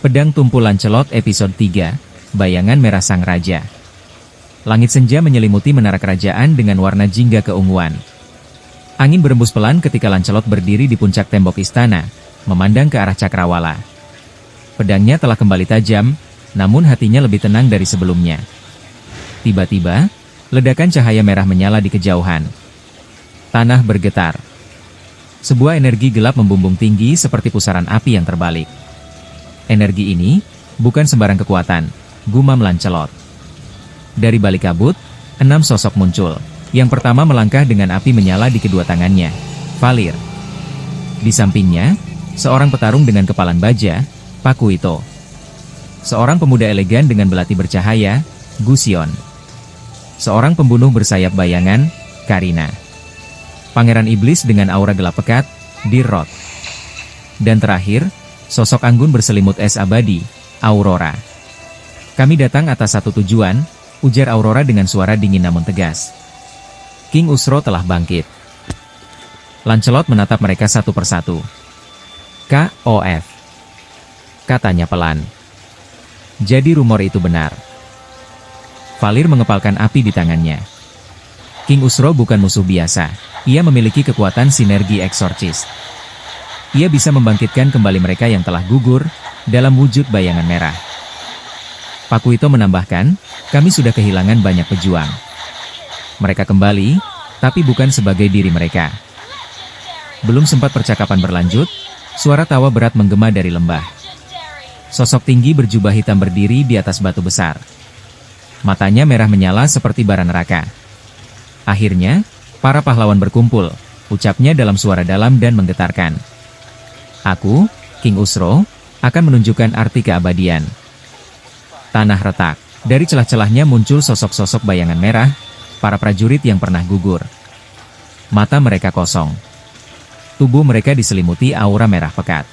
Pedang Tumpul Lancelot episode 3, Bayangan Merah Sang Raja. Langit senja menyelimuti menara kerajaan dengan warna jingga keunguan. Angin berembus pelan ketika Lancelot berdiri di puncak tembok istana, memandang ke arah cakrawala. Pedangnya telah kembali tajam, namun hatinya lebih tenang dari sebelumnya. Tiba-tiba, ledakan cahaya merah menyala di kejauhan. Tanah bergetar. Sebuah energi gelap membumbung tinggi seperti pusaran api yang terbalik. Energi ini bukan sembarang kekuatan, gumam Lancelot. Dari balik kabut, 6 sosok muncul. Yang pertama melangkah dengan api menyala di kedua tangannya, Valir. Di sampingnya, seorang petarung dengan kepalan baja, Pakuito. Seorang pemuda elegan dengan belati bercahaya, Gusion. Seorang pembunuh bersayap bayangan, Karina. Pangeran iblis dengan aura gelap pekat, Dirot. Dan terakhir, sosok anggun berselimut es abadi, Aurora. Kami datang atas satu tujuan, ujar Aurora dengan suara dingin namun tegas. King Usro telah bangkit. Lancelot menatap mereka satu persatu. KOF. Katanya pelan. Jadi rumor itu benar. Valir mengepalkan api di tangannya. King Usro bukan musuh biasa. Ia memiliki kekuatan sinergi eksorsis. Ia bisa membangkitkan kembali mereka yang telah gugur, dalam wujud bayangan merah. Pakuito menambahkan, kami sudah kehilangan banyak pejuang. Mereka kembali, tapi bukan sebagai diri mereka. Belum sempat percakapan berlanjut, suara tawa berat menggema dari lembah. Sosok tinggi berjubah hitam berdiri di atas batu besar. Matanya merah menyala seperti bara neraka. Akhirnya, para pahlawan berkumpul, ucapnya dalam suara dalam dan menggetarkan. Aku, King Usro, akan menunjukkan arti keabadian. Tanah retak. Dari celah-celahnya muncul sosok-sosok bayangan merah, para prajurit yang pernah gugur. Mata mereka kosong. Tubuh mereka diselimuti aura merah pekat.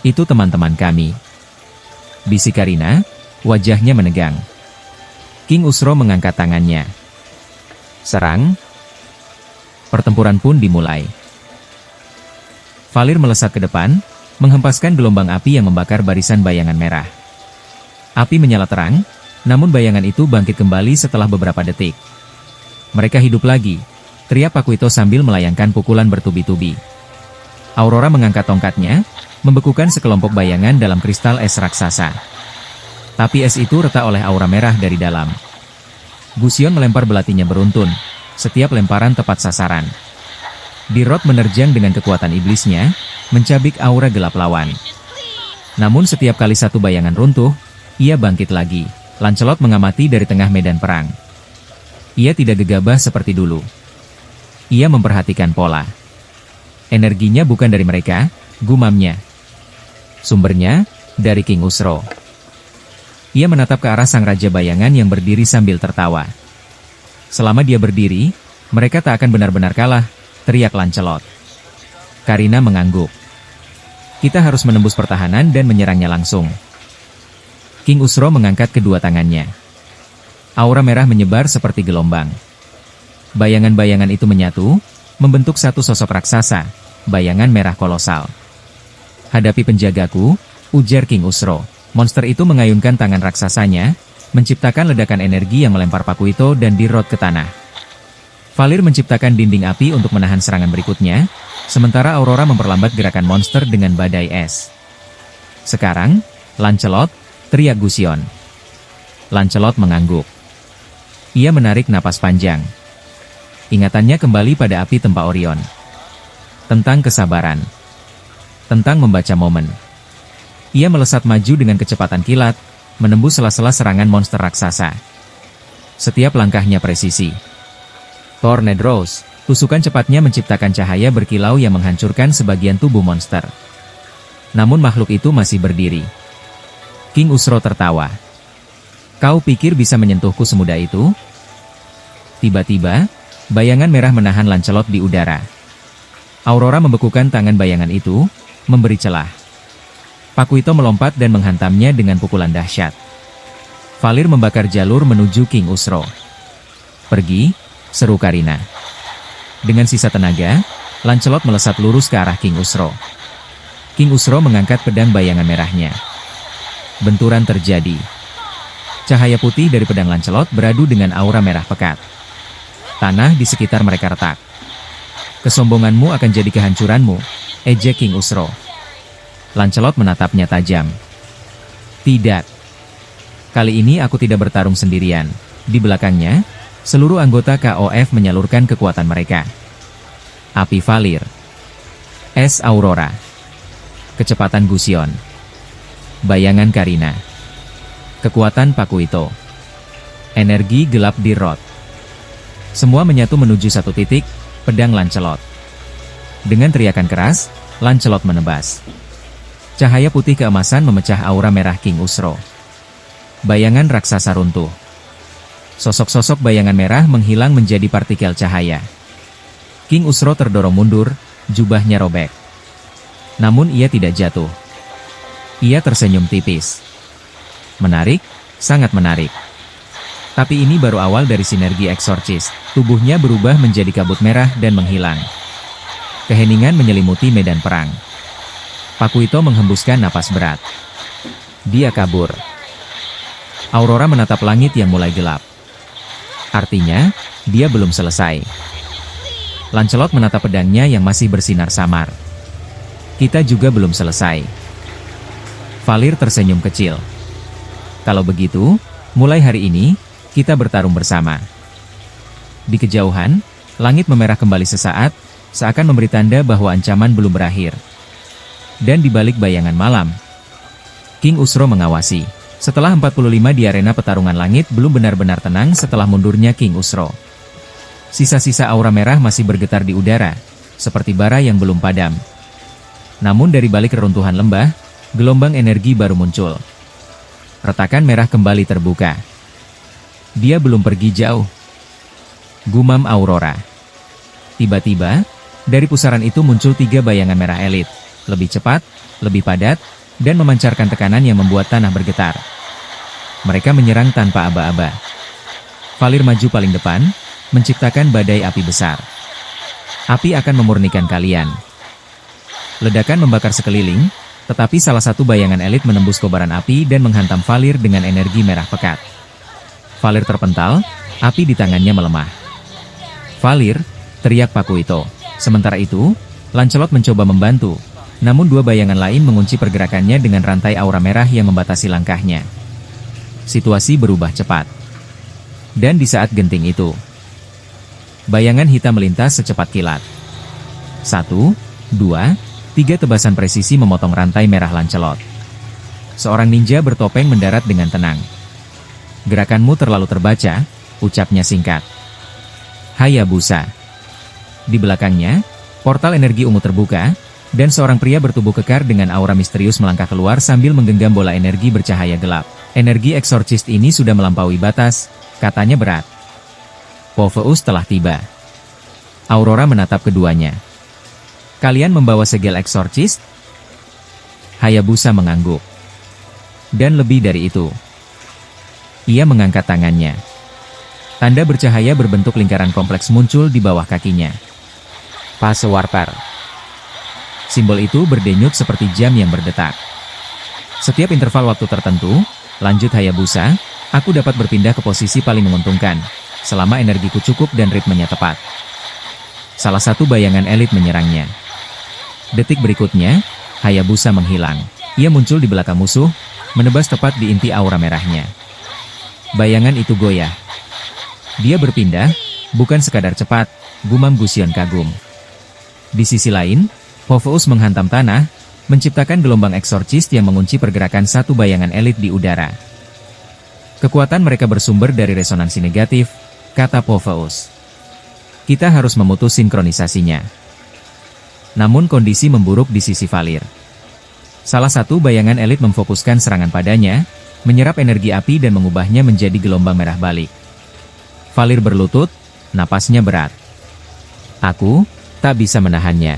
Itu teman-teman kami. Bisik Karina, wajahnya menegang. King Usro mengangkat tangannya. Serang. Pertempuran pun dimulai. Valir melesat ke depan, menghempaskan gelombang api yang membakar barisan bayangan merah. Api menyala terang, namun bayangan itu bangkit kembali setelah beberapa detik. Mereka hidup lagi, teriak Pakuito sambil melayangkan pukulan bertubi-tubi. Aurora mengangkat tongkatnya, membekukan sekelompok bayangan dalam kristal es raksasa. Tapi es itu retak oleh aura merah dari dalam. Gusion melempar belatinya beruntun, setiap lemparan tepat sasaran. Dirot menerjang dengan kekuatan iblisnya, mencabik aura gelap lawan. Namun setiap kali satu bayangan runtuh, ia bangkit lagi. Lancelot mengamati dari tengah medan perang. Ia tidak gegabah seperti dulu. Ia memperhatikan pola. Energinya bukan dari mereka, gumamnya. Sumbernya, dari King Usro. Ia menatap ke arah sang raja bayangan yang berdiri sambil tertawa. Selama dia berdiri, mereka tak akan benar-benar kalah, teriak Lancelot. Karina mengangguk. Kita harus menembus pertahanan dan menyerangnya langsung. King Usro mengangkat kedua tangannya. Aura merah menyebar seperti gelombang. Bayangan-bayangan itu menyatu, membentuk satu sosok raksasa, bayangan merah kolosal. Hadapi penjagaku, ujar King Usro. Monster itu mengayunkan tangan raksasanya, menciptakan ledakan energi yang melempar Pakuito dan Dirot ke tanah. Valir menciptakan dinding api untuk menahan serangan berikutnya, sementara Aurora memperlambat gerakan monster dengan badai es. Sekarang, Lancelot, teriak Gusion. Lancelot mengangguk. Ia menarik napas panjang. Ingatannya kembali pada api tempa Orion. Tentang kesabaran. Tentang membaca momen. Ia melesat maju dengan kecepatan kilat, menembus sela-sela serangan monster raksasa. Setiap langkahnya presisi. Tornadros, tusukan cepatnya menciptakan cahaya berkilau yang menghancurkan sebagian tubuh monster. Namun makhluk itu masih berdiri. King Usro tertawa. Kau pikir bisa menyentuhku semudah itu? Tiba-tiba, bayangan merah menahan Lancelot di udara. Aurora membekukan tangan bayangan itu, memberi celah. Pakuito melompat dan menghantamnya dengan pukulan dahsyat. Valir membakar jalur menuju King Usro. Pergi, seru Karina. Dengan sisa tenaga, Lancelot melesat lurus ke arah King Usro. King Usro mengangkat pedang bayangan merahnya. Benturan terjadi. Cahaya putih dari pedang Lancelot beradu dengan aura merah pekat. Tanah di sekitar mereka retak. Kesombonganmu akan jadi kehancuranmu, ejek King Usro. Lancelot menatapnya tajam. Tidak. Kali ini aku tidak bertarung sendirian. Di belakangnya, seluruh anggota KOF menyalurkan kekuatan mereka. Api Valir. Es Aurora. Kecepatan Gusion. Bayangan Karina. Kekuatan Pakuito. Energi gelap di Rod. Semua menyatu menuju satu titik, pedang Lancelot. Dengan teriakan keras, Lancelot menebas. Cahaya putih keemasan memecah aura merah King Usro. Bayangan raksasa runtuh. Sosok-sosok bayangan merah menghilang menjadi partikel cahaya. King Usro terdorong mundur, jubahnya robek. Namun ia tidak jatuh. Ia tersenyum tipis. Menarik, sangat menarik. Tapi ini baru awal dari sinergi eksorsis. Tubuhnya berubah menjadi kabut merah dan menghilang. Keheningan menyelimuti medan perang. Pakuito menghembuskan napas berat. Dia kabur. Aurora menatap langit yang mulai gelap. Artinya, dia belum selesai. Lancelot menatap pedangnya yang masih bersinar samar. Kita juga belum selesai. Valir tersenyum kecil. Kalau begitu, mulai hari ini, kita bertarung bersama. Di kejauhan, langit memerah kembali sesaat, seakan memberi tanda bahwa ancaman belum berakhir. Dan di balik bayangan malam, King Usro mengawasi. Setelah 45 di arena pertarungan langit belum benar-benar tenang setelah mundurnya King Usro. Sisa-sisa aura merah masih bergetar di udara, seperti bara yang belum padam. Namun dari balik reruntuhan lembah, gelombang energi baru muncul. Retakan merah kembali terbuka. Dia belum pergi jauh. Gumam Aurora. Tiba-tiba, dari pusaran itu muncul 3 bayangan merah elit. Lebih cepat, lebih padat, dan memancarkan tekanan yang membuat tanah bergetar. Mereka menyerang tanpa aba-aba. Valir maju paling depan, menciptakan badai api besar. Api akan memurnikan kalian. Ledakan membakar sekeliling, tetapi salah satu bayangan elit menembus kobaran api dan menghantam Valir dengan energi merah pekat. Valir terpental, api di tangannya melemah. Valir, teriak Pakuito. Sementara itu, Lancelot mencoba membantu, namun 2 bayangan lain mengunci pergerakannya dengan rantai aura merah yang membatasi langkahnya. Situasi berubah cepat. Dan di saat genting itu, bayangan hitam melintas secepat kilat. 1, 2, 3 tebasan presisi memotong rantai merah Lancelot. Seorang ninja bertopeng mendarat dengan tenang. Gerakanmu terlalu terbaca, ucapnya singkat. Hayabusa. Di belakangnya, portal energi ungu terbuka, dan seorang pria bertubuh kekar dengan aura misterius melangkah keluar sambil menggenggam bola energi bercahaya gelap. Energi eksorsis ini sudah melampaui batas, katanya berat. Popheus telah tiba. Aurora menatap keduanya. Kalian membawa segel eksorsis? Hayabusa mengangguk. Dan lebih dari itu. Ia mengangkat tangannya. Tanda bercahaya berbentuk lingkaran kompleks muncul di bawah kakinya. Fase Warper. Simbol itu berdenyut seperti jam yang berdetak. Setiap interval waktu tertentu, lanjut Hayabusa, aku dapat berpindah ke posisi paling menguntungkan, selama energiku cukup dan ritmenya tepat. Salah satu bayangan elit menyerangnya. Detik berikutnya, Hayabusa menghilang. Ia muncul di belakang musuh, menebas tepat di inti aura merahnya. Bayangan itu goyah. Dia berpindah, bukan sekadar cepat, gumam Gusion kagum. Di sisi lain, Popheus menghantam tanah, menciptakan gelombang eksorsis yang mengunci pergerakan satu bayangan elit di udara. Kekuatan mereka bersumber dari resonansi negatif, kata Popheus. Kita harus memutus sinkronisasinya. Namun kondisi memburuk di sisi Valir. Salah satu bayangan elit memfokuskan serangan padanya, menyerap energi api dan mengubahnya menjadi gelombang merah balik. Valir berlutut, napasnya berat. Aku tak bisa menahannya.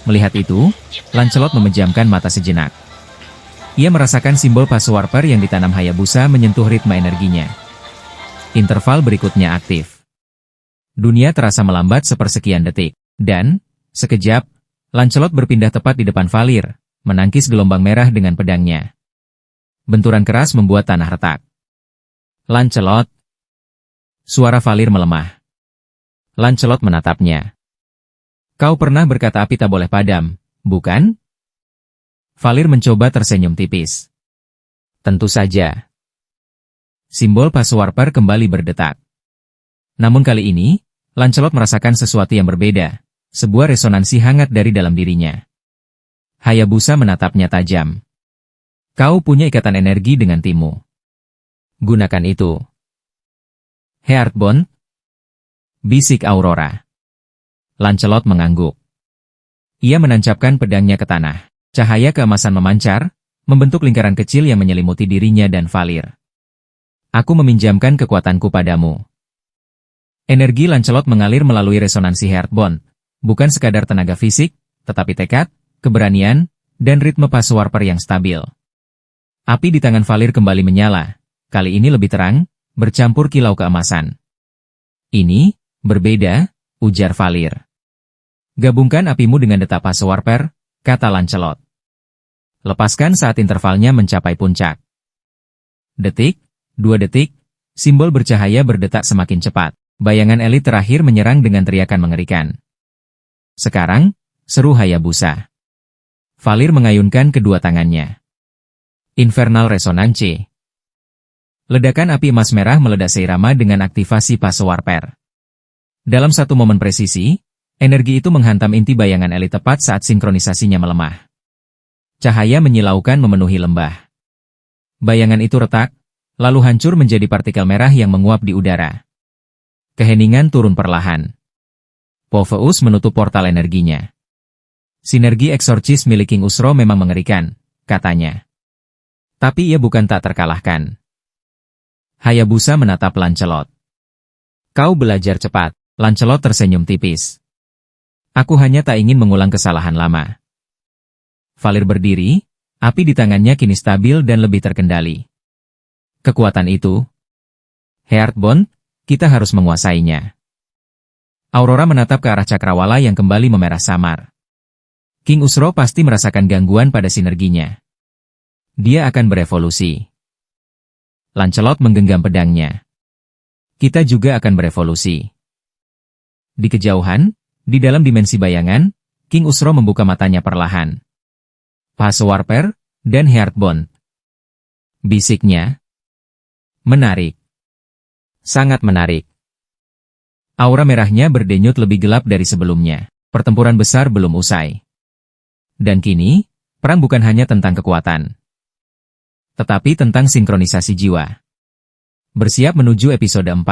Melihat itu, Lancelot memejamkan mata sejenak. Ia merasakan simbol fase Warper yang ditanam Hayabusa menyentuh ritme energinya. Interval berikutnya aktif. Dunia terasa melambat sepersekian detik. Dan, sekejap, Lancelot berpindah tepat di depan Valir, menangkis gelombang merah dengan pedangnya. Benturan keras membuat tanah retak. Lancelot. Suara Valir melemah. Lancelot menatapnya. Kau pernah berkata api tak boleh padam, bukan? Valir mencoba tersenyum tipis. Tentu saja. Simbol Paswarper kembali berdetak. Namun kali ini, Lancelot merasakan sesuatu yang berbeda, sebuah resonansi hangat dari dalam dirinya. Hayabusa menatapnya tajam. Kau punya ikatan energi dengan Timu. Gunakan itu. Heartbond? Bisik Aurora. Lancelot mengangguk. Ia menancapkan pedangnya ke tanah. Cahaya keemasan memancar, membentuk lingkaran kecil yang menyelimuti dirinya dan Valir. Aku meminjamkan kekuatanku padamu. Energi Lancelot mengalir melalui resonansi Heartbond, bukan sekadar tenaga fisik, tetapi tekad, keberanian, dan ritme Paswarper yang stabil. Api di tangan Valir kembali menyala, kali ini lebih terang, bercampur kilau keemasan. Ini, berbeda, ujar Valir. Gabungkan apimu dengan detak Paswarper, kata Lancelot. Lepaskan saat intervalnya mencapai puncak. Detik, 2 detik, simbol bercahaya berdetak semakin cepat. Bayangan elit terakhir menyerang dengan teriakan mengerikan. Sekarang, seru Hayabusa. Valir mengayunkan kedua tangannya. Infernal Resonance. Ledakan api emas merah meledak seirama dengan aktivasi Paswarper. Dalam satu momen presisi, energi itu menghantam inti bayangan elit tepat saat sinkronisasinya melemah. Cahaya menyilaukan memenuhi lembah. Bayangan itu retak, lalu hancur menjadi partikel merah yang menguap di udara. Keheningan turun perlahan. Popheus menutup portal energinya. Sinergi eksorsis milik King Usro memang mengerikan, katanya. Tapi ia bukan tak terkalahkan. Hayabusa menatap Lancelot. Kau belajar cepat. Lancelot tersenyum tipis. Aku hanya tak ingin mengulang kesalahan lama. Valir berdiri, api di tangannya kini stabil dan lebih terkendali. Kekuatan itu, Heartbond, kita harus menguasainya. Aurora menatap ke arah cakrawala yang kembali memerah samar. King Usro pasti merasakan gangguan pada sinerginya. Dia akan berevolusi. Lancelot menggenggam pedangnya. Kita juga akan berevolusi. Di kejauhan, di dalam dimensi bayangan, King Usro membuka matanya perlahan. Paswarper dan Heartbond. Bisiknya. Menarik. Sangat menarik. Aura merahnya berdenyut lebih gelap dari sebelumnya. Pertempuran besar belum usai. Dan kini, perang bukan hanya tentang kekuatan, tetapi tentang sinkronisasi jiwa. Bersiap menuju episode 4.